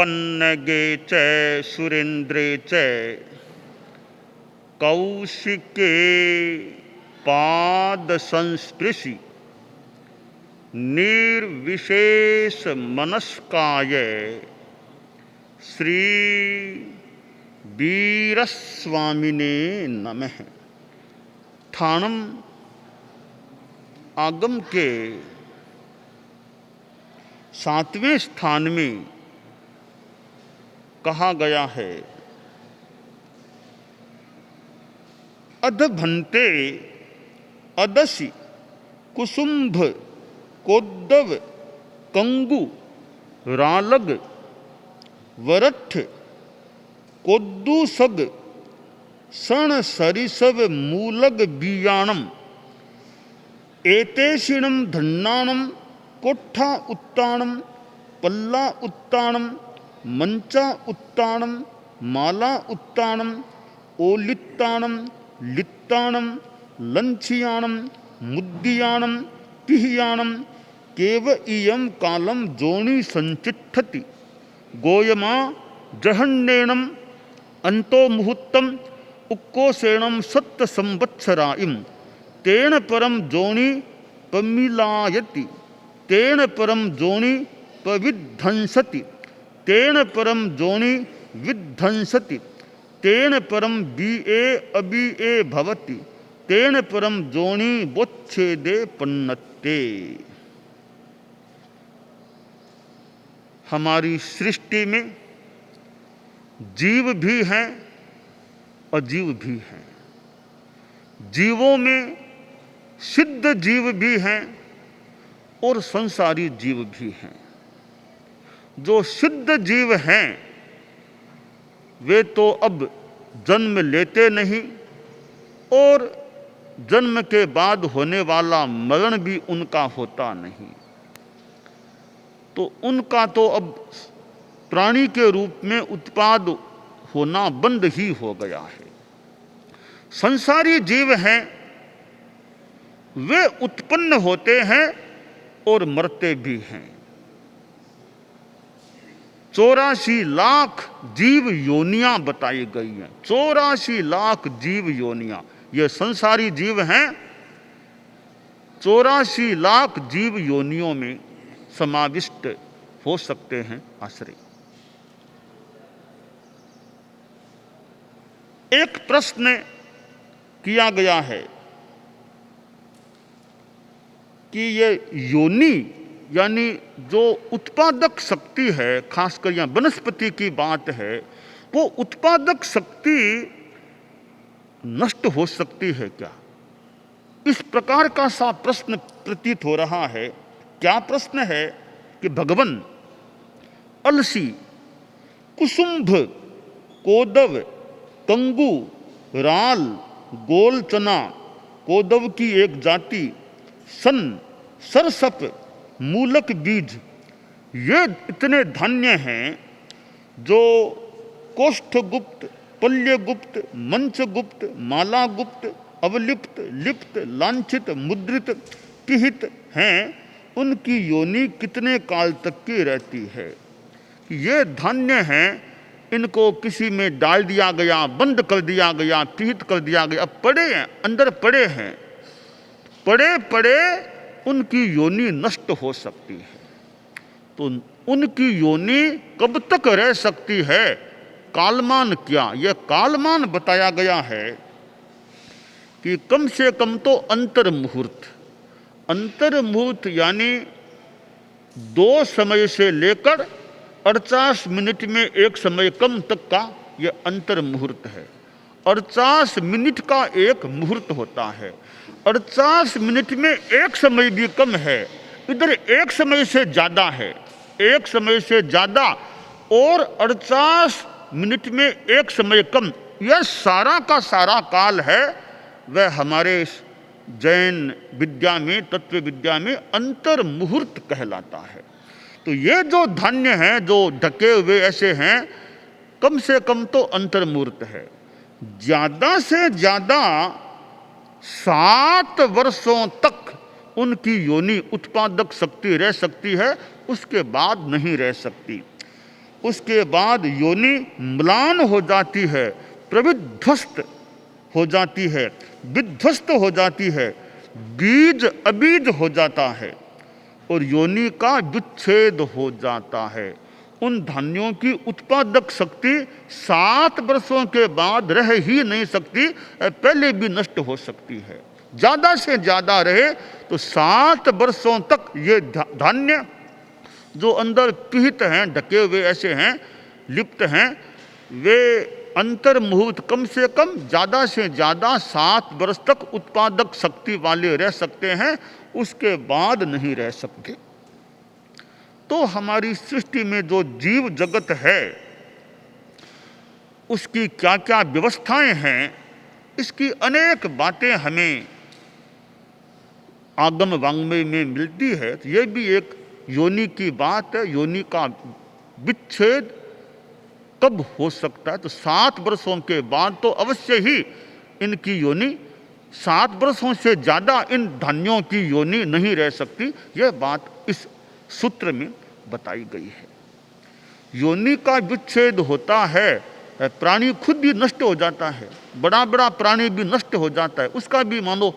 पन्नगे च सुरेन्द्रे च कौशिके पाद संस्पृशि निर्विशेष मनस्काय श्री वीरस्वामिने नमः। थानम आगम के 7वें स्थान में कहा गया है, अधभन्ते अदसि कुसुम्भ कोद्दव कंगु रालग वरठ कोद्दूसग सण सरिसव मूलग बीयाणम एतेषिणम धन्नाणम कोठा उत्ताणम पल्ला उत्ताणम मंचा उत्ताणम माला उत्ताणम ओलित्ताणम लित्ताणम लंछियाणम मुद्दियाणम पिहियाणम केव इयं कालम जोनि संचिठति गोयमा जहन्नेणम अंतो मुहूर्तम उक्कोसेणम सत्त संवत्सराइम तेन परम जोनि पमिलायति तेन परम जोनि पविध्वंसति तेन परम जोनि विध्वंसति तेन परम बीए अबीए भवति तेन परम जोनि बोच्छेदे पन्नते। हमारी सृष्टि में जीव भी हैं अजीव भी हैं। जीवों में सिद्ध जीव भी हैं और संसारी जीव भी हैं। जो सिद्ध जीव हैं वे तो अब जन्म लेते नहीं और जन्म के बाद होने वाला मरण भी उनका होता नहीं, तो उनका तो अब प्राणी के रूप में उत्पाद होना बंद ही हो गया है। संसारी जीव हैं वे उत्पन्न होते हैं और मरते भी हैं। 84 लाख जीव योनियां बताई गई हैं। 84 लाख जीव योनियां ये संसारी जीव हैं। 84 लाख जीव योनियों में समाविष्ट हो सकते हैं आश्रय। एक प्रश्न किया गया है कि ये योनि यानी जो उत्पादक शक्ति है, खासकर यहाँ वनस्पति की बात है, वो उत्पादक शक्ति नष्ट हो सकती है क्या? इस प्रकार का सा प्रश्न प्रतीत हो रहा है। क्या प्रश्न है कि भगवान अलसी, कुसुम्भ, कोदव, कंगू, राल, गोल चना, कोदव की एक जाति, सन, सरसप, मूलक बीज, ये इतने धान्य हैं जो कोष्ठगुप्त, पल्यगुप्त, मंचगुप्त, मालागुप्त, अवलिप्त, लिप्त, लांछित, मुद्रित, पिहित हैं। उनकी योनि कितने काल तक की रहती है? ये धान्य हैं, इनको किसी में डाल दिया गया, बंद कर दिया गया, पिहित कर दिया गया, अब पड़े हैं, अंदर पड़े हैं, पड़े पड़े उनकी योनि नष्ट हो सकती है। तो उनकी योनि कब तक रह सकती है? कालमान क्या? यह कालमान बताया गया है कि कम से कम तो अंतर मुहूर्त, अंतर मुहूर्त यानी 2 समय से लेकर 48 मिनट में एक समय कम तक का यह अंतर मुहूर्त है। 48 मिनट का एक मुहूर्त होता है। 48 मिनट में एक समय भी कम है, इधर एक समय से ज़्यादा है, एक समय से ज़्यादा और 48 मिनट में एक समय कम, यह सारा का सारा काल है। वह हमारे जैन विद्या में, तत्व विद्या में अंतर मुहूर्त कहलाता है। तो ये जो धान्य हैं, जो ढके हुए ऐसे हैं, कम से कम तो अंतर मुहूर्त है। ज़्यादा से ज़्यादा 7 वर्षों तक उनकी योनि उत्पादक शक्ति रह सकती है, उसके बाद नहीं रह सकती। उसके बाद योनि म्लान हो जाती है, प्रविध्वस्त हो जाती है, विध्वस्त हो जाती है, बीज अबीज हो जाता है और योनि का विच्छेद हो जाता है। उन धान्यों की उत्पादक शक्ति 7 वर्षों के बाद रह ही नहीं सकती, पहले भी नष्ट हो सकती है। ज़्यादा से ज़्यादा रहे तो 7 वर्षों तक ये धान्य जो अंदर पिहित हैं, ढके हुए ऐसे हैं, लिप्त हैं, वे अंतर्मुहूर्त कम से कम ज़्यादा से ज़्यादा 7 वर्ष तक उत्पादक शक्ति वाले रह सकते हैं, उसके बाद नहीं रह सकते। तो हमारी सृष्टि में जो जीव जगत है उसकी क्या क्या व्यवस्थाएं हैं, इसकी अनेक बातें हमें आगम वाङ्मय में मिलती है। तो ये भी एक योनि की बात है। योनि का विच्छेद कब हो सकता है? तो 7 वर्षों के बाद तो अवश्य ही इनकी योनि, 7 वर्षों से ज़्यादा इन धान्यों की योनि नहीं रह सकती। यह बात इस सूत्र में बताई गई है। योनि का विच्छेद होता है, प्राणी खुद भी नष्ट हो जाता है, बड़ा बड़ा प्राणी भी नष्ट हो जाता है, उसका भी मानो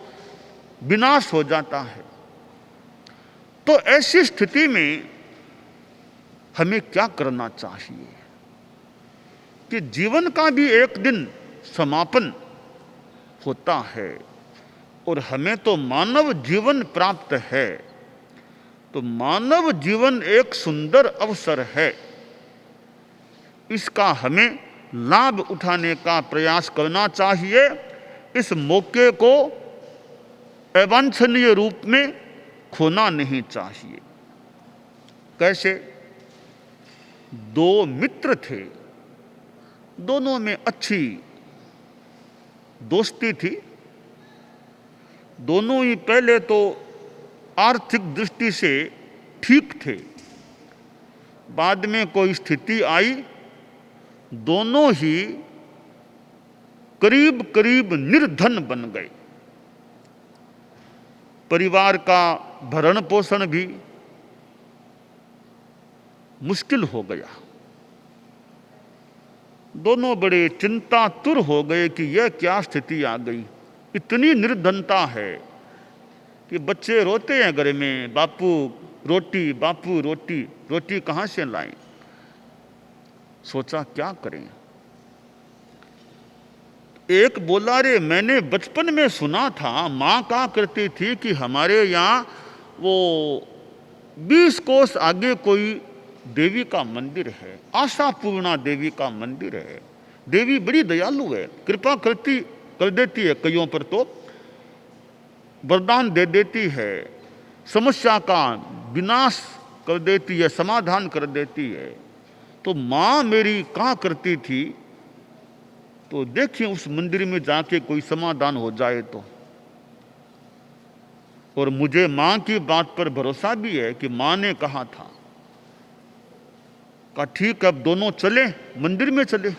विनाश हो जाता है। तो ऐसी स्थिति में हमें क्या करना चाहिए कि जीवन का भी एक दिन समापन होता है और हमें तो मानव जीवन प्राप्त है। तो मानव जीवन एक सुंदर अवसर है, इसका हमें लाभ उठाने का प्रयास करना चाहिए। इस मौके को अवांछनीय रूप में खोना नहीं चाहिए। कैसे? 2 मित्र थे, दोनों में अच्छी दोस्ती थी। दोनों ही पहले तो आर्थिक दृष्टि से ठीक थे, बाद में कोई स्थिति आई, दोनों ही करीब करीब निर्धन बन गए। परिवार का भरण पोषण भी मुश्किल हो गया। दोनों बड़े चिंतातुर हो गए कि यह क्या स्थिति आ गई। इतनी निर्धनता है कि बच्चे रोते हैं घर में, बापू रोटी, बापू रोटी। रोटी कहाँ से लाएं? सोचा क्या करें। एक बोला, रे मैंने बचपन में सुना था, माँ कहा करती थी कि हमारे यहाँ वो 20 कोस आगे कोई देवी का मंदिर है, आशापूर्णा देवी का मंदिर है। देवी बड़ी दयालु है, कृपा कर देती है, कईयों पर तो वरदान दे देती है, समस्या का विनाश कर देती है, समाधान कर देती है। तो माँ मेरी कहा करती थी, तो देखिए उस मंदिर में जाके कोई समाधान हो जाए तो। और मुझे माँ की बात पर भरोसा भी है कि माँ ने कहा था। कहा ठीक, अब दोनों चले, मंदिर में चले।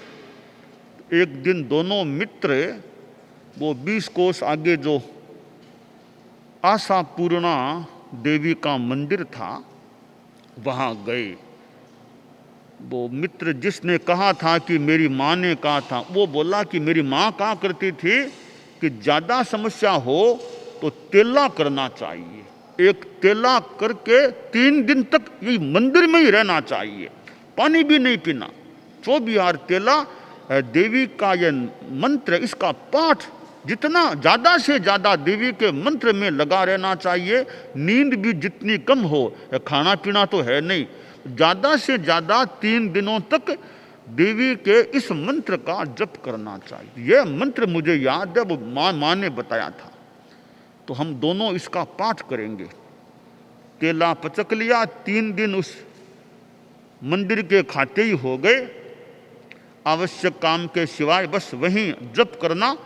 एक दिन दोनों मित्र वो 20 कोस आगे जो आशापूर्णा देवी का मंदिर था वहाँ गए। वो मित्र जिसने कहा था कि मेरी माँ ने कहा था, वो बोला कि मेरी माँ कहा करती थी कि ज़्यादा समस्या हो तो तेला करना चाहिए। एक तेला करके 3 दिन तक यही मंदिर में ही रहना चाहिए, पानी भी नहीं पीना। 24 तेला देवी का यह मंत्र, इसका पाठ जितना ज़्यादा से ज़्यादा देवी के मंत्र में लगा रहना चाहिए। नींद भी जितनी कम हो, खाना पीना तो है नहीं, ज़्यादा से ज़्यादा 3 दिनों तक देवी के इस मंत्र का जप करना चाहिए। यह मंत्र मुझे याद है, वो माँ ने बताया था। तो हम दोनों इसका पाठ करेंगे। केला पचक लिया, 3 दिन उस मंदिर के खाते ही हो गए। आवश्यक काम के सिवाय बस वहीं जप करना,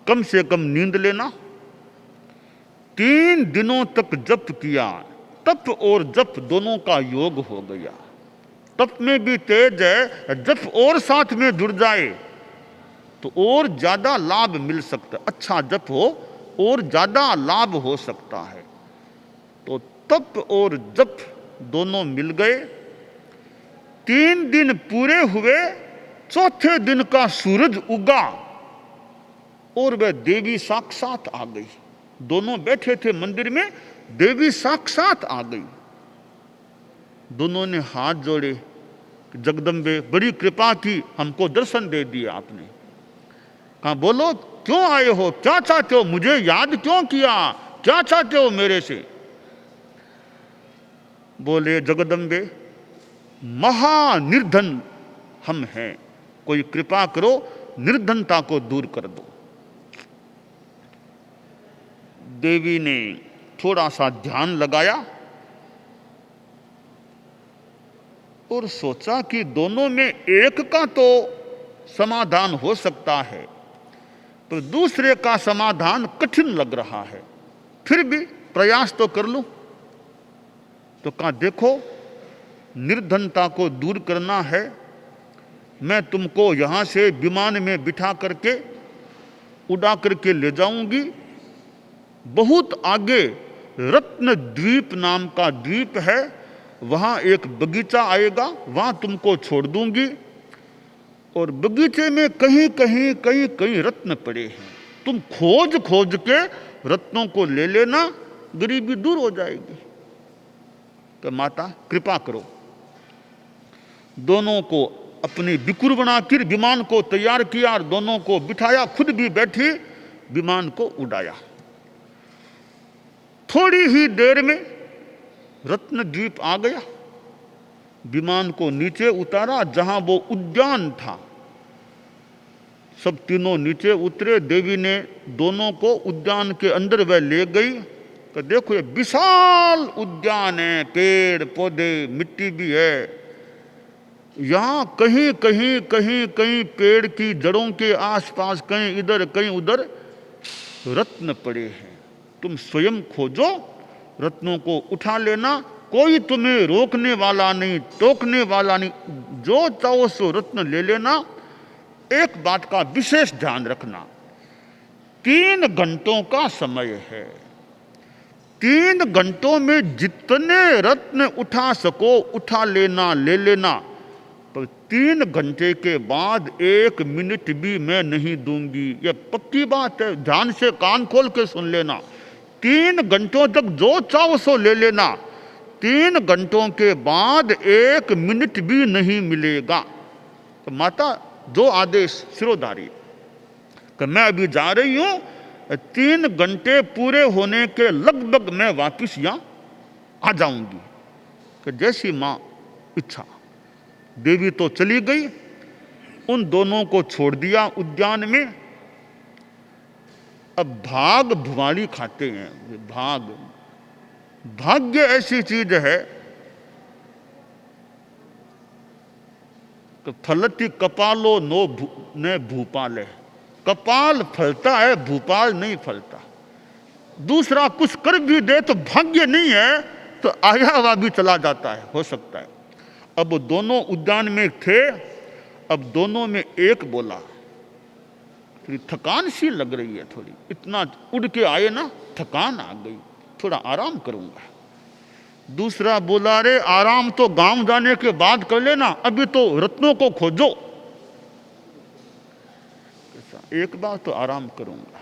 कम से कम नींद लेना। 3 दिनों तक जप किया। तप और जप दोनों का योग हो गया। तप में भी तेज है, जप और साथ में जुड़ जाए तो और ज्यादा लाभ मिल सकता है। अच्छा जप हो और ज्यादा लाभ हो सकता है। तो तप और जप दोनों मिल गए। 3 दिन पूरे हुए, चौथे दिन का सूरज उगा और वह देवी साक्षात आ गई। दोनों बैठे थे मंदिर में, देवी साक्षात आ गई। दोनों ने हाथ जोड़े, जगदम्बे बड़ी कृपा की, हमको दर्शन दे दिए आपने। कहा बोलो क्यों आए हो, क्या चाहते हो, मुझे याद क्यों किया, क्या चाहते हो मेरे से? बोले जगदम्बे महानिर्धन हम हैं, कोई कृपा करो, निर्धनता को दूर कर दो। देवी ने थोड़ा सा ध्यान लगाया और सोचा कि दोनों में एक का तो समाधान हो सकता है, तो दूसरे का समाधान कठिन लग रहा है, फिर भी प्रयास तो कर लूं। तो कहा देखो, निर्धनता को दूर करना है, मैं तुमको यहां से विमान में बिठा करके उड़ा करके ले जाऊंगी। बहुत आगे रत्न द्वीप नाम का द्वीप है, वहां एक बगीचा आएगा, वहां तुमको छोड़ दूंगी और बगीचे में कहीं कहीं कहीं कहीं रत्न पड़े हैं, तुम खोज खोज के रत्नों को ले लेना, गरीबी दूर हो जाएगी। तो माता कृपा करो। दोनों को अपनी बिकुर बनाकर विमान को तैयार किया और दोनों को बिठाया, खुद भी बैठी, विमान को उड़ाया। थोड़ी ही देर में रत्न द्वीप आ गया। विमान को नीचे उतारा जहां वो उद्यान था। सब तीनों नीचे उतरे। देवी ने दोनों को उद्यान के अंदर वह ले गई। तो देखो ये विशाल उद्यान है, पेड़ पौधे, मिट्टी भी है। यहां कहीं कहीं कहीं कहीं पेड़ की जड़ों के आसपास कहीं इधर कहीं उधर रत्न पड़े हैं। तुम स्वयं खोजो, रत्नों को उठा लेना, कोई तुम्हें रोकने वाला नहीं, टोकने वाला नहीं, जो चाहो सो रत्न ले लेना। एक बात का विशेष ध्यान रखना, 3 घंटों का समय है। 3 घंटों में जितने रत्न उठा सको उठा लेना, ले लेना। पर 3 घंटे के बाद 1 मिनट भी मैं नहीं दूंगी, यह पक्की बात है। ध्यान से कान खोल के सुन लेना। 3 घंटों तक जो चाहो सो ले लेना, 3 घंटों के बाद 1 मिनट भी नहीं मिलेगा। तो माता जो आदेश सिरोधारी कि मैं अभी जा रही हूं, 3 घंटे पूरे होने के लगभग मैं वापिस यहां आ जाऊंगी। कि जैसी मां इच्छा। देवी तो चली गई, उन दोनों को छोड़ दिया उद्यान में। अब भाग भुवाली खाते हैं। भाग्य ऐसी चीज है कि फलती कपालो ने भूपाल है। कपाल फलता है, भूपाल नहीं फलता। दूसरा कुछ कर भी दे तो भाग्य नहीं है तो आया हुआ भी चला जाता है, हो सकता है। अब दोनों उद्यान में थे। अब दोनों में एक बोला, थकान सी लग रही है थोड़ी, इतना उड़ के आए ना, थकान आ गई, थोड़ा आराम करूंगा। दूसरा बोला, रे आराम तो गांव जाने के बाद कर लेना, अभी तो रत्नों को खोजो। एक बार तो आराम करूंगा,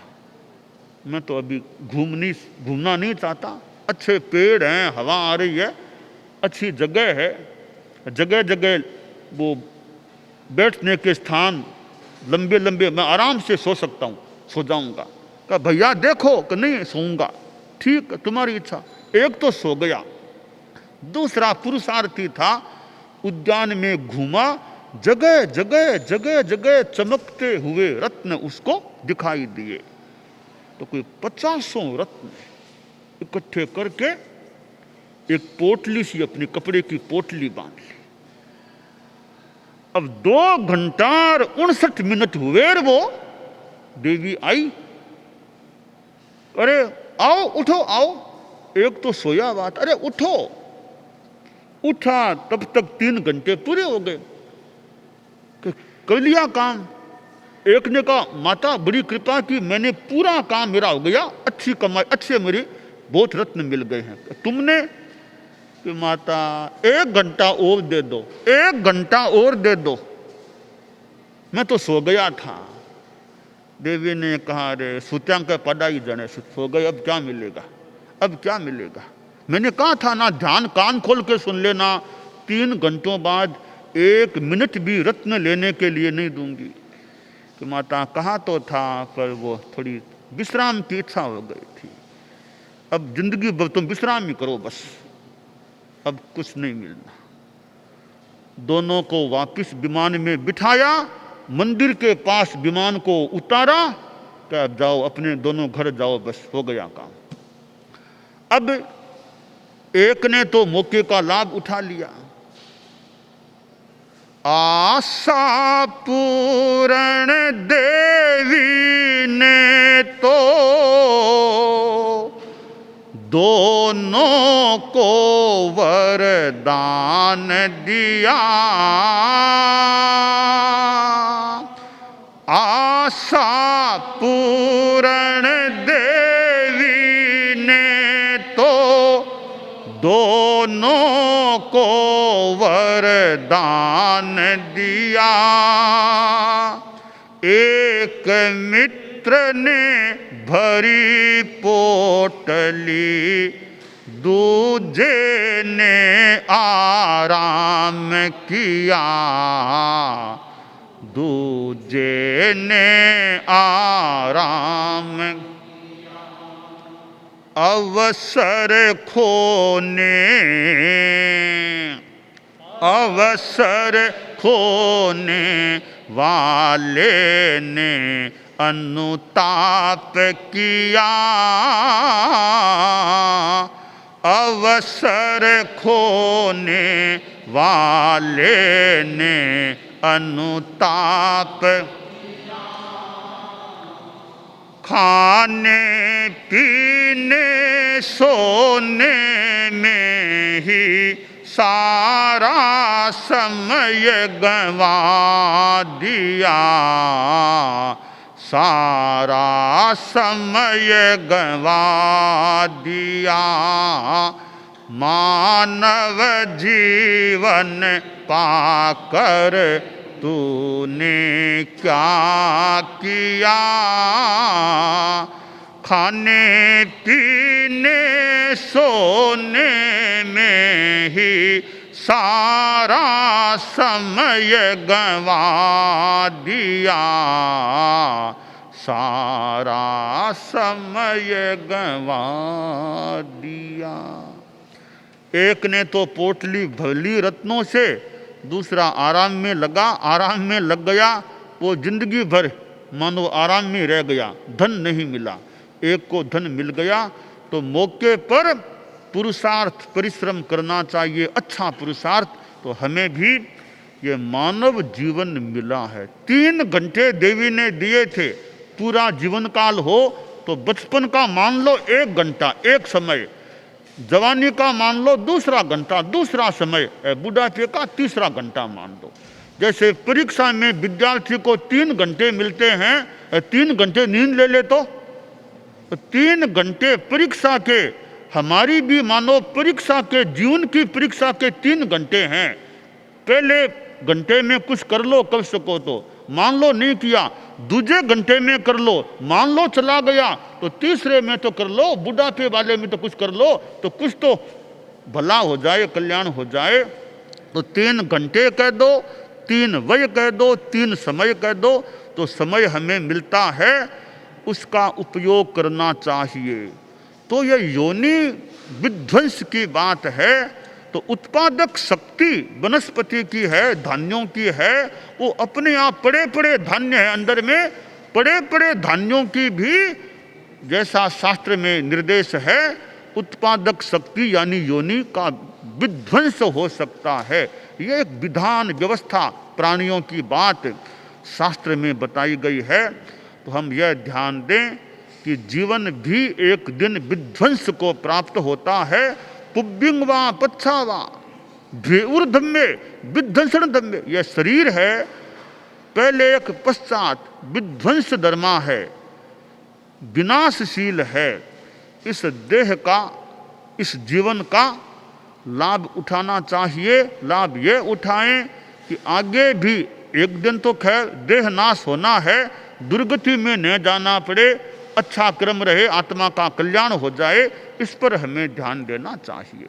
मैं तो अभी घूमना नहीं चाहता। अच्छे पेड़ हैं, हवा आ रही है, अच्छी जगह है, जगह जगह वो बैठने के स्थान लंबे लंबे, मैं आराम से सो सकता हूँ, सो जाऊंगा। कहा भैया देखो कि नहीं सोऊंगा, ठीक तुम्हारी इच्छा। एक तो सो गया। दूसरा पुरुषार्थी था, उद्यान में घूमा, जगह जगह जगह जगह चमकते हुए रत्न उसको दिखाई दिए। तो कोई 50 रत्न इकट्ठे करके एक पोटली सी, अपनी कपड़े की पोटली बांध ली। अब 2 घंटा और 59 मिनट हुए और वो देवी आई। अरे आओ, उठो, आओ। एक तो सोया हुआ था, अरे उठो। उठा, तब तक 3 घंटे पूरे हो गए। कर लिया काम। एक ने कहा माता बड़ी कृपा की, मैंने पूरा काम मेरा हो गया, अच्छी कमाई, अच्छे मेरे बहुत रत्न मिल गए हैं। तुमने कि माता 1 घंटा और दे दो, 1 घंटा और दे दो, मैं तो सो गया था। देवी ने कहा, अरे सुत्यांग के पढ़ाई जने, सो गए, अब क्या मिलेगा, अब क्या मिलेगा। मैंने कहा था ना, ध्यान कान खोल के सुन लेना, 3 घंटों बाद 1 मिनट भी रत्न लेने के लिए नहीं दूंगी। कि माता कहा तो था, पर वो थोड़ी विश्राम की इच्छा हो गई थी। अब जिंदगी भर तुम विश्राम ही करो बस, अब कुछ नहीं मिलना। दोनों को वापस विमान में बिठाया, मंदिर के पास विमान को उतारा, कि अब जाओ अपने दोनों घर जाओ, बस हो गया काम। अब एक ने तो मौके का लाभ उठा लिया, आशा पूर्ण देवी ने तो दोनों को वरदान दिया। आशा पूर्ण देवी ने तो दोनों को वरदान दिया। एक मित्र ने भरी पोटली, दूजे ने आराम किया, दूजे ने आराम। अवसर खोने, अवसर खोने वाले ने अनुताप किया। अवसर खोने वाले ने अनुताप। खाने पीने सोने में ही सारा समय गंवा दिया, सारा समय गंवा दिया। मानव जीवन पाकर तूने क्या किया। खाने पीने सोने में ही सारा समय गंवा दिया, सारा समय गंवा दिया। एक ने तो पोटली भली रत्नों से, दूसरा आराम में लगा, आराम में लग गया, वो जिंदगी भर मानो आराम में रह गया, धन नहीं मिला। एक को धन मिल गया, तो मौके पर पुरुषार्थ परिश्रम करना चाहिए, अच्छा पुरुषार्थ। तो हमें भी ये मानव जीवन मिला है। 3 घंटे देवी ने दिए थे, पूरा जीवन काल हो तो बचपन का मान लो 1 घंटा, एक समय, जवानी का मान लो दूसरा घंटा, दूसरा समय, बुढ़ापे का तीसरा घंटा मान लो। जैसे परीक्षा में विद्यार्थी को 3 घंटे मिलते हैं, 3 घंटे नींद ले ले तो 3 घंटे परीक्षा के, हमारी भी मानो परीक्षा के, जीवन की परीक्षा के 3 घंटे हैं। पहले घंटे में कुछ कर लो कर सको तो, मान लो नहीं किया, दूसरे घंटे में कर लो, मान लो चला गया तो तीसरे में तो कर लो, बुढ़ापे वाले में तो कुछ कर लो, तो कुछ तो भला हो जाए, कल्याण हो जाए। तो 3 घंटे कह दो, 3 वय कह दो, 3 समय कह दो, तो समय हमें मिलता है, उसका उपयोग करना चाहिए। तो ये योनि विध्वंस की बात है। तो उत्पादक शक्ति वनस्पति की है, धान्यों की है, वो अपने आप पड़े पड़े धान्य है, अंदर में पड़े पड़े धान्यों की भी जैसा शास्त्र में निर्देश है, उत्पादक शक्ति यानी योनि का विध्वंस हो सकता है। ये एक विधान व्यवस्था प्राणियों की बात शास्त्र में बताई गई है। तो हम यह ध्यान दें कि जीवन भी एक दिन विध्वंस को प्राप्त होता है। पुब्बिंग वा पच्छा वा ऊर्ध्व विध्वंसन धम्मे, यह शरीर है, पहले एक पश्चात विध्वंस धर्मा है, विनाशशील है। इस देह का, इस जीवन का लाभ उठाना चाहिए। लाभ ये उठाएं कि आगे भी एक दिन तो खैर देह नाश होना है, दुर्गति में न जाना पड़े, अच्छा क्रम रहे, आत्मा का कल्याण हो जाए, इस पर हमें ध्यान देना चाहिए।